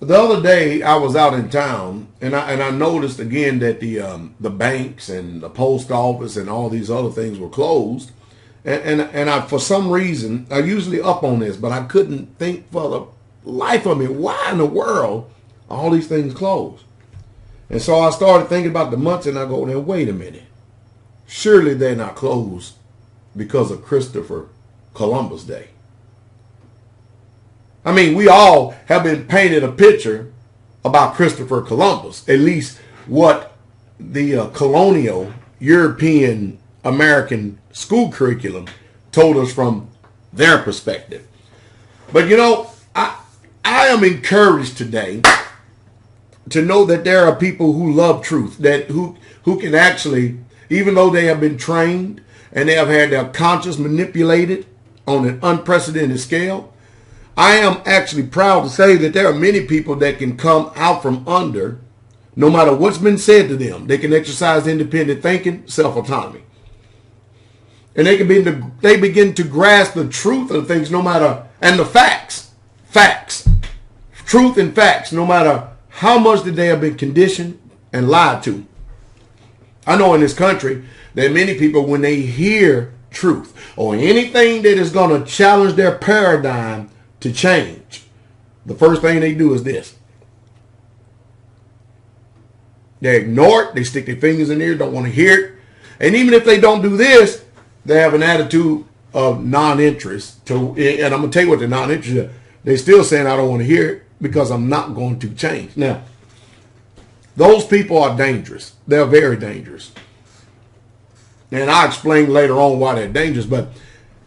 The other day I was out in town and I noticed again that the banks and the post office and all these other things were closed. And I, for some reason, I usually up on this, but I couldn't think for the life of me, why in the world are all these things closed? And so I started thinking about the months and I go, now wait a minute. Surely they're not closed because of Christopher Columbus Day. I mean, we all have been painted a picture about Christopher Columbus, at least what the colonial European American school curriculum told us from their perspective. But you know, I am encouraged today to know that there are people who love truth, that who can actually, even though they have been trained and they have had their conscience manipulated on an unprecedented scale, I am actually proud to say that there are many people that can come out from under, no matter what's been said to them. They can exercise independent thinking, self-autonomy. And they begin to grasp the truth of things, no matter, and the facts, truth and facts, no matter how much that they have been conditioned and lied to. I know in this country that many people, when they hear truth or anything that is going to challenge their paradigm to change, the first thing they do is this. They ignore it. They stick their fingers in there, don't want to hear it. And even if they don't do this, they have an attitude of non-interest. And I'm going to tell you what the non-interest is. They're still saying, I don't want to hear it because I'm not going to change. Now, those people are dangerous. They're very dangerous. And I'll explain later on why they're dangerous. But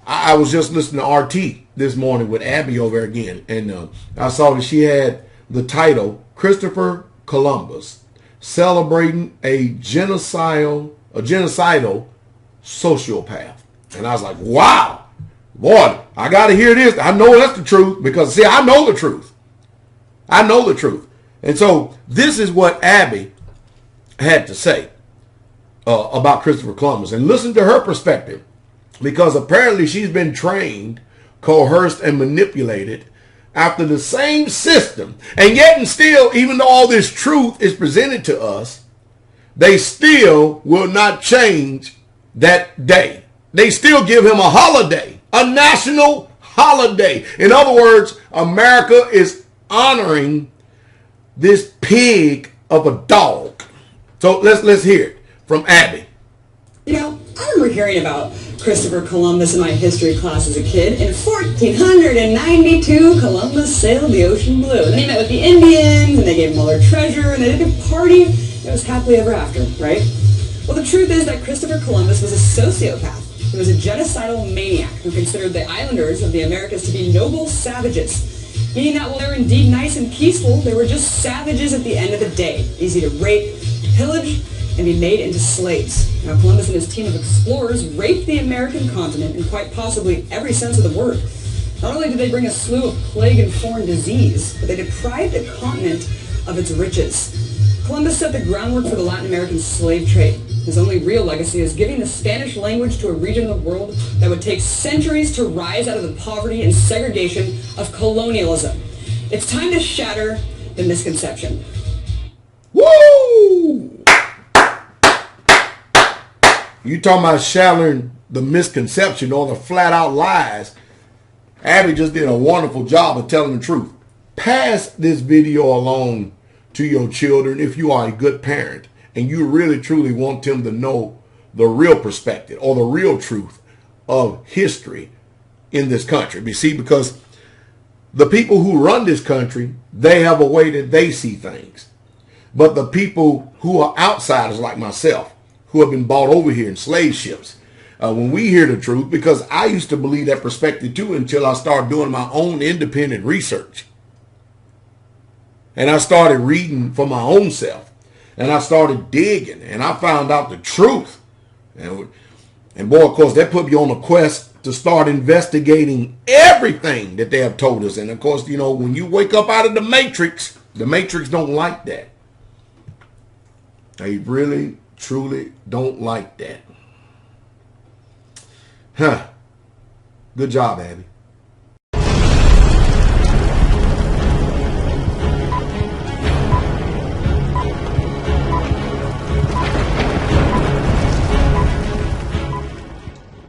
I was just listening to RT this morning with Abby over again. And I saw that she had the title, Christopher Columbus, celebrating a genocidal sociopath. And I was like, wow, boy, I got to hear this. I know that's the truth because, see, I know the truth. I know the truth. And so this is what Abby had to say about Christopher Columbus. And listen to her perspective, because apparently she's been trained, coerced, and manipulated after the same system. And yet and still, even though all this truth is presented to us, they still will not change that day. They still give him a holiday, a national holiday. In other words, America is honoring this pig of a dog. So let's hear it from Abby. You know, I remember hearing about Christopher Columbus in my history class as a kid. In 1492, Columbus sailed the ocean blue. And then he met with the Indians, and they gave him all their treasure, and they did a party. It was happily ever after, right? Well, the truth is that Christopher Columbus was a sociopath. He was a genocidal maniac who considered the islanders of the Americas to be noble savages, meaning that while they were indeed nice and peaceful, they were just savages at the end of the day, easy to rape, pillage, and be made into slaves. Now, Columbus and his team of explorers raped the American continent in quite possibly every sense of the word. Not only did they bring a slew of plague and foreign disease, but they deprived the continent of its riches. Columbus set the groundwork for the Latin American slave trade. His only real legacy is giving the Spanish language to a region of the world that would take centuries to rise out of the poverty and segregation of colonialism. It's time to shatter the misconception. Woo! You talking about shattering the misconception or the flat out lies. Abby just did a wonderful job of telling the truth. Pass this video along to your children if you are a good parent and you really truly want them to know the real perspective or the real truth of history in this country. You see, because the people who run this country, they have a way that they see things. But the people who are outsiders like myself, who have been bought over here in slave ships, when we hear the truth, because I used to believe that perspective too until I started doing my own independent research. And I started reading for my own self. And I started digging. And I found out the truth. And boy, of course, that put me on a quest to start investigating everything that they have told us. And of course, you know, when you wake up out of the Matrix don't like that. They really, truly don't like that. Huh. Good job, Abby.